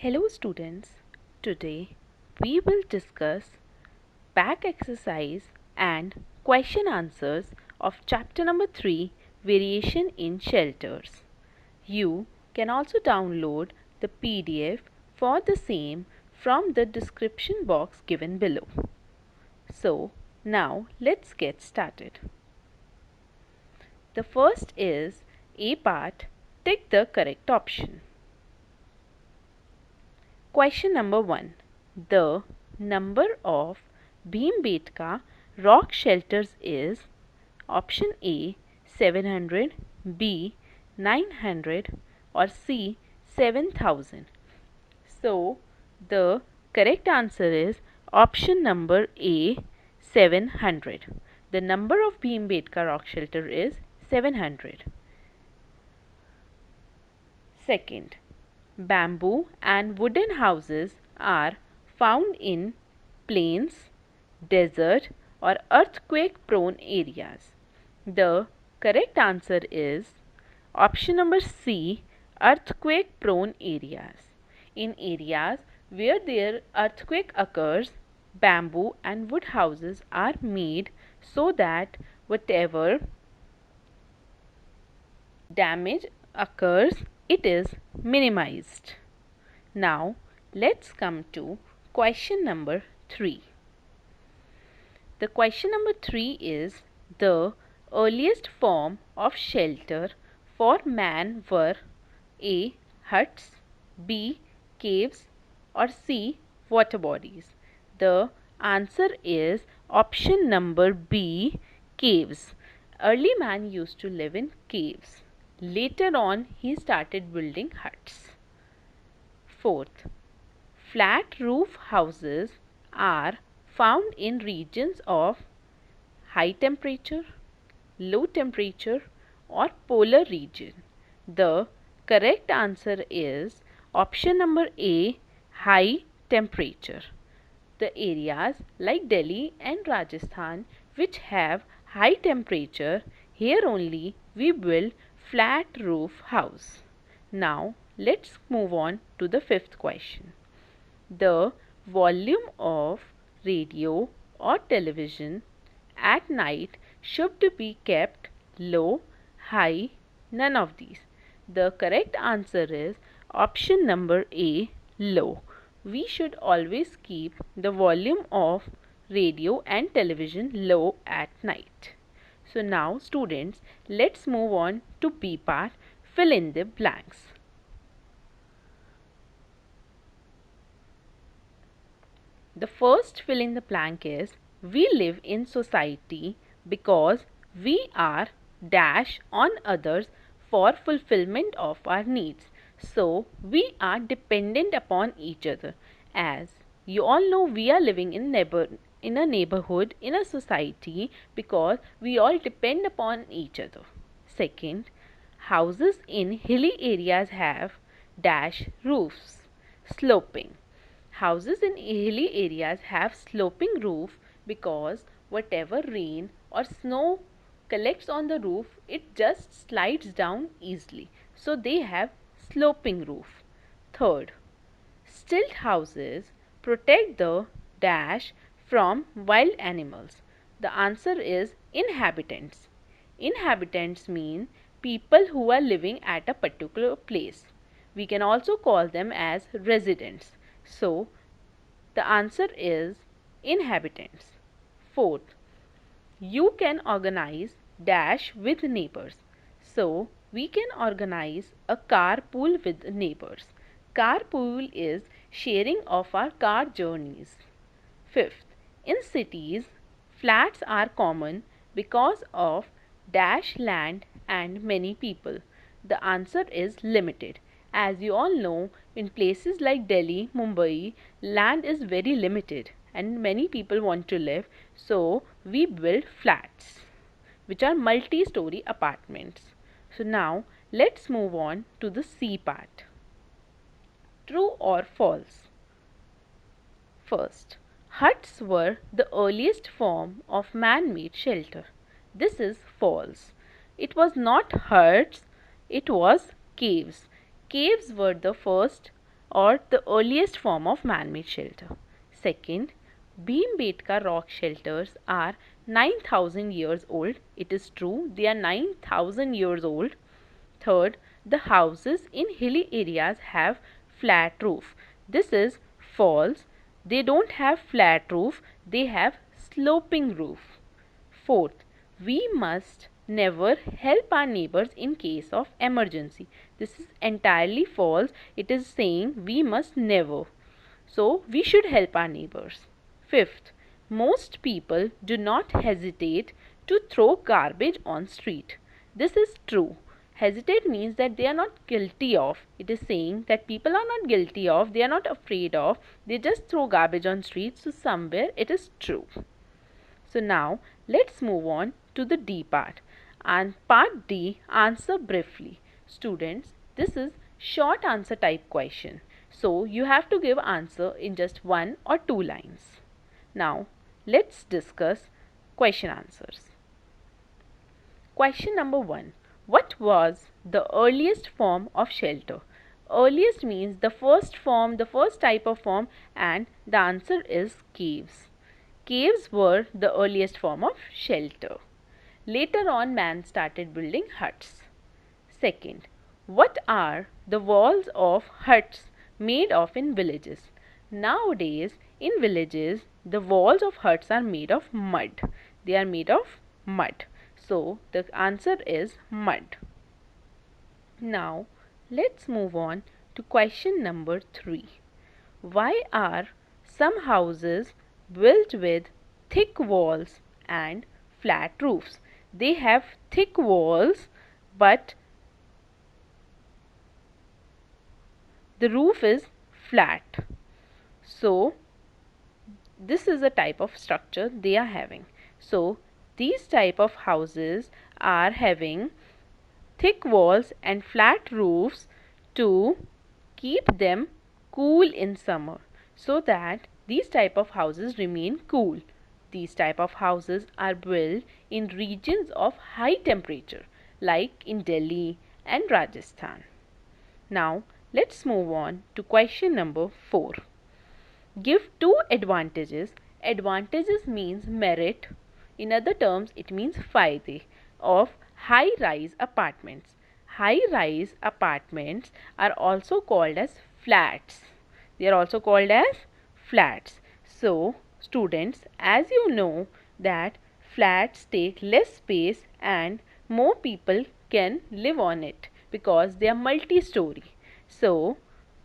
Hello students, today we will discuss back exercise and question answers of chapter number 3, Variation in Shelters. You can also download the PDF for the same from the description box given below. So now let's get started. The first is A part, tick the correct option. Question number 1. The number of Bhimbetka rock shelters is option A 700, B 900 or C 7000. So the correct answer is option number A 700. The number of Bhimbetka rock shelter is 700. Second, bamboo and wooden houses are found in plains, desert or earthquake-prone areas. The correct answer is option number C, earthquake-prone areas. In areas where there earthquake occurs, bamboo and wood houses are made so that whatever damage occurs, it is minimized. Now let's come to question number 3. The question number 3 is the earliest form of shelter for man were A. huts, B. caves or C. water bodies. The answer is option number B. caves. Early man used to live in caves. Later on, he started building huts. Fourth, flat roof houses are found in regions of high temperature, low temperature or polar region. The correct answer is option number A, high temperature. The areas like Delhi and Rajasthan which have high temperature, here only we build flat roof house. Now let's move on to the fifth question. The volume of radio or television at night should be kept low, high, none of these. The correct answer is option number A, low. We should always keep the volume of radio and television low at night. So now students, let's move on to B part, fill in the blanks. The first fill in the blank is we live in society because we are dash on others for fulfillment of our needs. So we are dependent upon each other. As you all know, we are living in a neighborhood, in a society because we all depend upon each other. Second, houses in hilly areas have dash roofs, sloping. Houses in hilly areas have sloping roof because whatever rain or snow collects on the roof, it just slides down easily. So they have sloping roof. Third, stilt houses protect the dash from wild animals. The answer is inhabitants. Inhabitants mean people who are living at a particular place. We can also call them as residents. So the answer is inhabitants. Fourth, you can organize dash with neighbors. So we can organize a carpool with neighbors. Carpool is sharing of our car journeys. Fifth, in cities, flats are common because of dash land and many people. The answer is limited. As you all know, in places like Delhi, Mumbai, land is very limited and many people want to live. So we build flats, which are multi-story apartments. So now let's move on to the C part. True or false? First, huts were the earliest form of man-made shelter. This is false. It was not huts, it was caves. Caves were the first or the earliest form of man-made shelter. Second, Bhimbetka rock shelters are 9,000 years old. It is true, they are 9,000 years old. Third, the houses in hilly areas have flat roof. This is false. They don't have flat roof, they have sloping roof. Fourth, we must never help our neighbors in case of emergency. This is entirely false. It is saying we must never. So, we should help our neighbors. Fifth, most people do not hesitate to throw garbage on street. This is true. Hesitate means that they are not guilty of. It is saying that people are not guilty of, they are not afraid of, they just throw garbage on streets. So, somewhere it is true. So now let's move on to the D part. And part D, answer briefly. Students, this is short answer type question. So you have to give answer in just 1 or 2 lines. Now let's discuss question answers. Question number 1. What was the earliest form of shelter? Earliest means the first form, the first type of form, and the answer is caves. Caves were the earliest form of shelter. Later on, man started building huts. Second, what are the walls of huts made of in villages? Nowadays, in villages, the walls of huts are made of mud. They are made of mud. So, the answer is mud. Now, let's move on to question number 3. Why are some houses built with thick walls and flat roofs? They have thick walls, but the roof is flat. So, this is a type of structure they are having. So, these type of houses are having thick walls and flat roofs to keep them cool in summer, so that these type of houses remain cool. These type of houses are built in regions of high temperature like in Delhi and Rajasthan. Now let's move on to question number 4. Give 2 advantages. Advantages means merit. In other terms, it means fayde of high-rise apartments. High-rise apartments are also called as flats. They are also called as flats. So, students, as you know that flats take less space and more people can live on it because they are multi-story. So,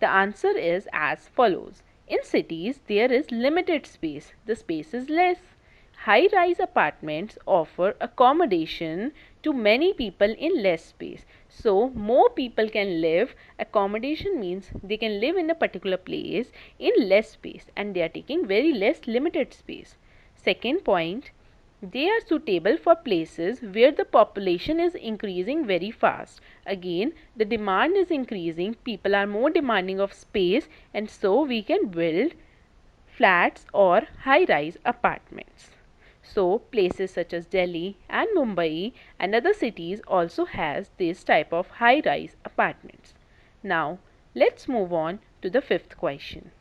the answer is as follows. In cities, there is limited space. The space is less. High-rise apartments offer accommodation to many people in less space. So, more people can live. Accommodation means they can live in a particular place in less space and they are taking very less limited space. Second point, they are suitable for places where the population is increasing very fast. Again, the demand is increasing, people are more demanding of space, and so we can build flats or high-rise apartments. So, places such as Delhi and Mumbai and other cities also has this type of high-rise apartments. Now, let's move on to the 5th question.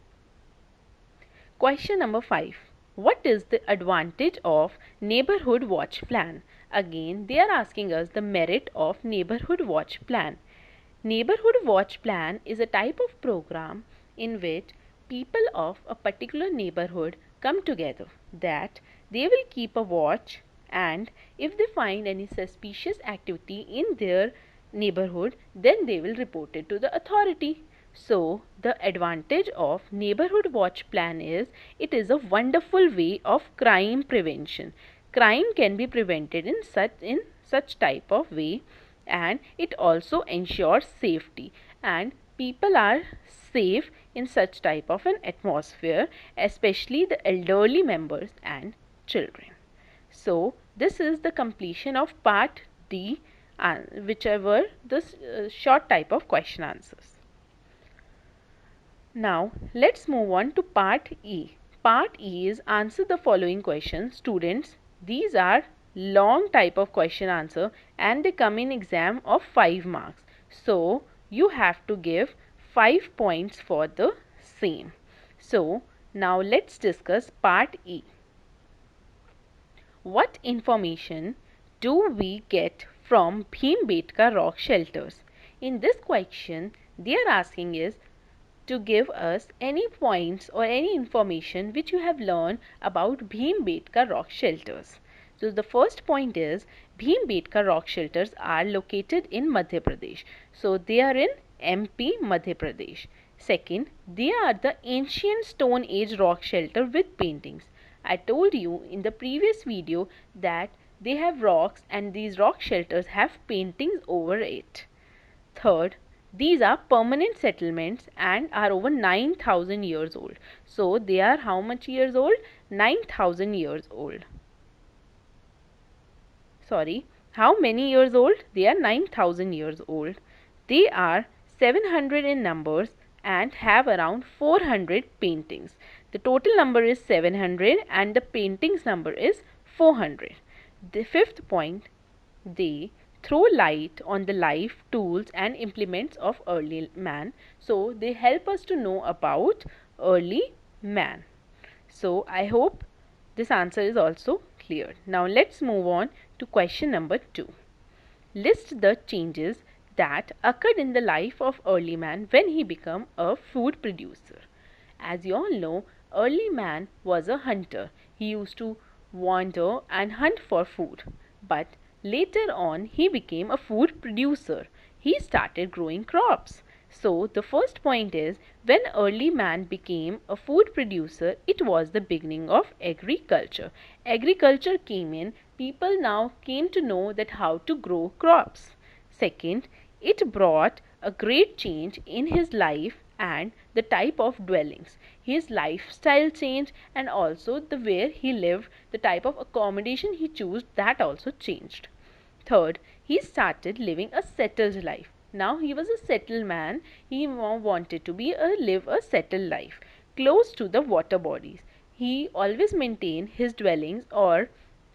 Question number 5. What is the advantage of neighborhood watch plan? Again, they are asking us the merit of neighborhood watch plan. Neighborhood watch plan is a type of program in which people of a particular neighborhood come together, that they will keep a watch, and if they find any suspicious activity in their neighborhood, then they will report it to the authority. So, the advantage of neighborhood watch plan is it is a wonderful way of crime prevention. Crime can be prevented in such type of way, and it also ensures safety, and people are safe in such type of an atmosphere, especially the elderly members and children. So, this is the completion of part D, whichever the short type of question answers. Now, let's move on to part E. Part E is answer the following questions. Students, these are long type of question answer and they come in exam of 5 marks. So, you have to give 5 points for the same. So now let's discuss part E. What information do we get from Bhimbetka rock shelters? In this question, they are asking is to give us any points or any information which you have learned about Bhimbetka rock shelters. So the first point is Bhimbetka rock shelters are located in Madhya Pradesh. So they are in MP, Madhya Pradesh. Second, they are the ancient stone age rock shelter with paintings. I told you in the previous video that they have rocks and these rock shelters have paintings over it. Third, these are permanent settlements and are over 9,000 years old. So they are how much years old? 9,000 years old. Sorry, how many years old? They are 9,000 years old. They are 700 in numbers and have around 400 paintings. The total number is 700 and the paintings number is 400. The fifth point, they throw light on the life, tools and implements of early man. So they help us to know about early man. So I hope this answer is also clear. Now let's move on to question number 2. List the changes that occurred in the life of early man when he became a food producer. As you all know, early man was a hunter. He used to wander and hunt for food. But later on, he became a food producer. He started growing crops. So, the first point is when early man became a food producer, it was the beginning of agriculture. Agriculture came in, people now came to know that how to grow crops. Second, it brought a great change in his life and the type of dwellings. His lifestyle changed and also the where he lived, the type of accommodation he chose, that also changed. Third, he started living a settled life. Now he was a settled man. He wanted to live a settled life close to the water bodies. He always maintained his dwellings or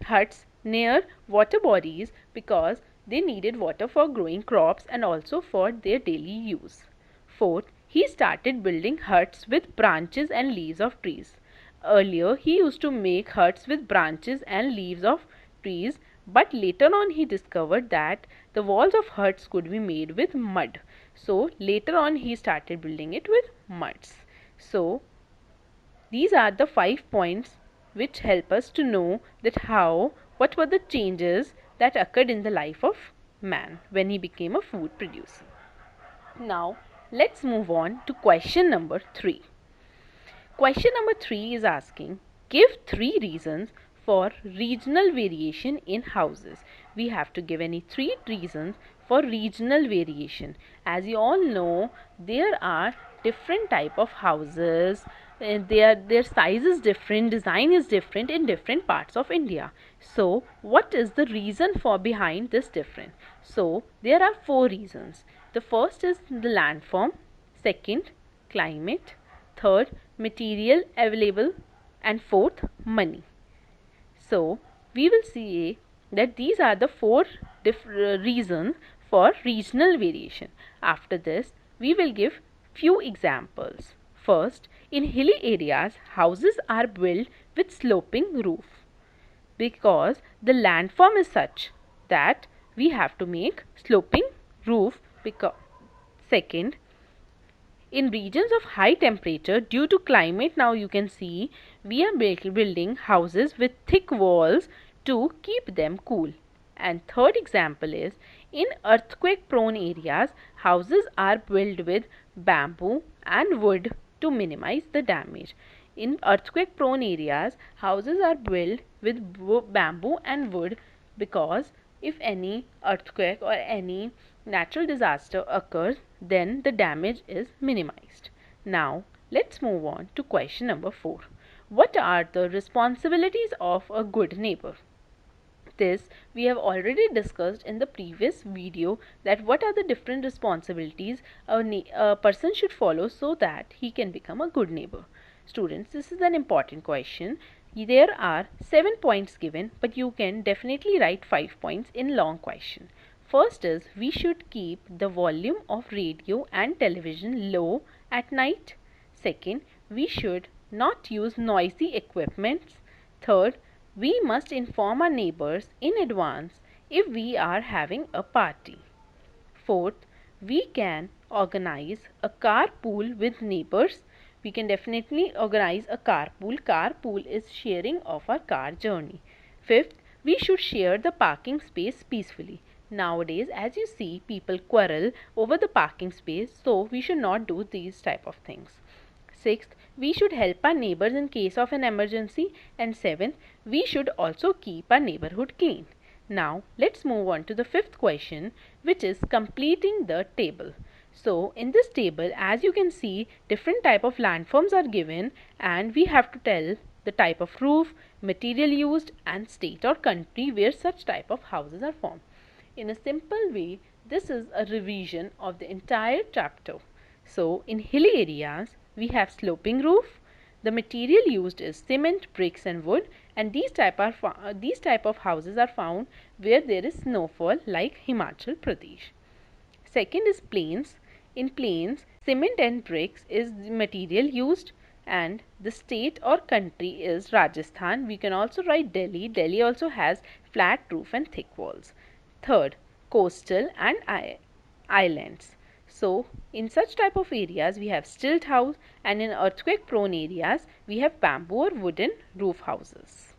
huts near water bodies because they needed water for growing crops and also for their daily use. Fourth, he started building huts with branches and leaves of trees. Earlier, he used to make huts with branches and leaves of trees, but later on he discovered that the walls of huts could be made with mud. So later on he started building it with muds. So these are the 5 points which help us to know that what were the changes that occurred in the life of man when he became a food producer. Now let's move on to question number 3. Question number 3 is asking, give 3 reasons for regional variation in houses. We have to give any 3 reasons for regional variation. As you all know, there are different type of houses. Their size is different, design is different in different parts of India. So, what is the reason for behind this difference? So, there are 4 reasons. The first is the landform, second, climate, third, material available, and fourth, money. So we will see that these are the 4 reasons for regional variation. After this, we will give few examples. First, in hilly areas, houses are built with sloping roof because the landform is such that we have to make sloping roof. Because second, in regions of high temperature due to climate, now you can see we are building houses with thick walls to keep them cool. And third example is in earthquake prone areas, houses are built with bamboo and wood to minimize the damage. In earthquake prone areas, houses are built with bamboo and wood because if any earthquake or any natural disaster occurs, then the damage is minimized. Now, let's move on to question number 4. What are the responsibilities of a good neighbor? This we have already discussed in the previous video, that what are the different responsibilities a person should follow so that he can become a good neighbor. Students, this is an important question. There are 7 points given, but you can definitely write 5 points in long question. first is we should keep the volume of radio and television low at night. Second, we should not use noisy equipments. Third, we must inform our neighbors in advance if we are having a party. Fourth, we can organize a carpool with neighbors. We can definitely organize a carpool. Carpool is sharing of our car journey. Fifth, we should share the parking space peacefully. Nowadays, as you see, people quarrel over the parking space, so we should not do these type of things. Sixth, we should help our neighbors in case of an emergency. And seventh, we should also keep our neighborhood clean. Now, let's move on to the fifth question, which is completing the table. So, in this table, as you can see, different type of landforms are given and we have to tell the type of roof, material used and state or country where such type of houses are formed. In a simple way, this is a revision of the entire chapter. So, in hilly areas, we have sloping roof. The material used is cement, bricks and wood, and these type of houses are found where there is snowfall like Himachal Pradesh. Second is plains. In plains, cement and bricks is the material used, and the state or country is Rajasthan. We can also write Delhi. Delhi also has flat roof and thick walls. Third, coastal and islands. So, in such type of areas, we have stilt house, and in earthquake prone areas, we have bamboo or wooden roof houses.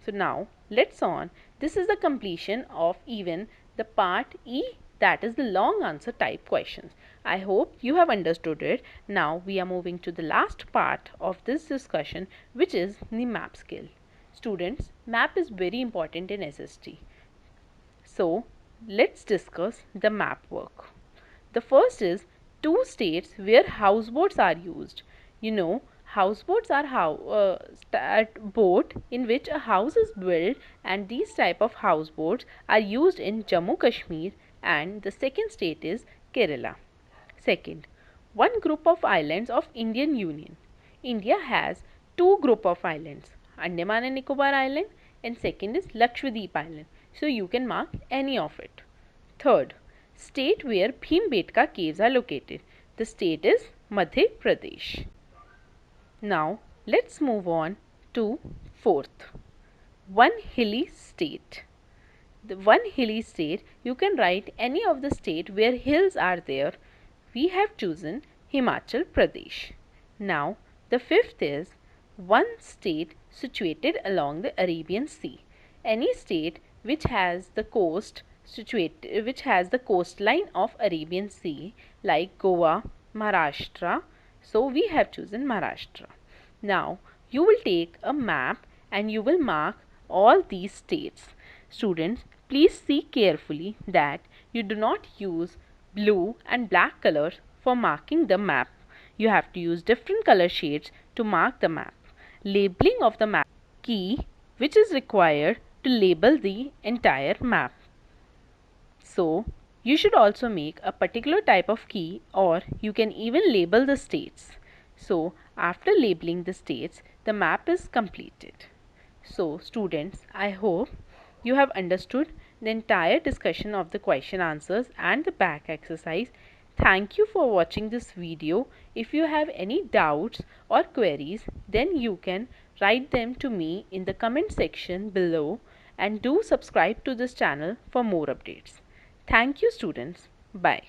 So, now let's on. This is the completion of even the part E, that is the long answer type questions. I hope you have understood it. Now, we are moving to the last part of this discussion, which is the map skill. Students, map is very important in SST. So, let's discuss the map work. The first is two states where houseboats are used. You know, houseboats are a boat in which a house is built, and these type of houseboats are used in Jammu Kashmir, and the second state is Kerala. Second, one group of islands of Indian Union. India has two group of islands, Andaman and Nicobar Island, and second is Lakshadweep Island. So you can mark any of it. Third, state where Bhimbetka caves are located. The state is Madhya Pradesh. Now let's move on to fourth, one hilly state. The one hilly state, you can write any of the state where hills are there. We have chosen Himachal Pradesh. Now the fifth is one state situated along the Arabian Sea. Any state which has the coastline of Arabian Sea, like Goa, Maharashtra. So we have chosen Maharashtra. Now you will take a map and you will mark all these states. Students, please see carefully that you do not use blue and black colors for marking the map. You have to use different color shades to mark the map. Labeling of the map key, which is required to label the entire map. So, you should also make a particular type of key, or you can even label the states. So, after labeling the states, the map is completed. So, students, I hope you have understood the entire discussion of the question answers and the back exercise. Thank you for watching this video. If you have any doubts or queries, then you can write them to me in the comment section below, and do subscribe to this channel for more updates. Thank you, students. Bye.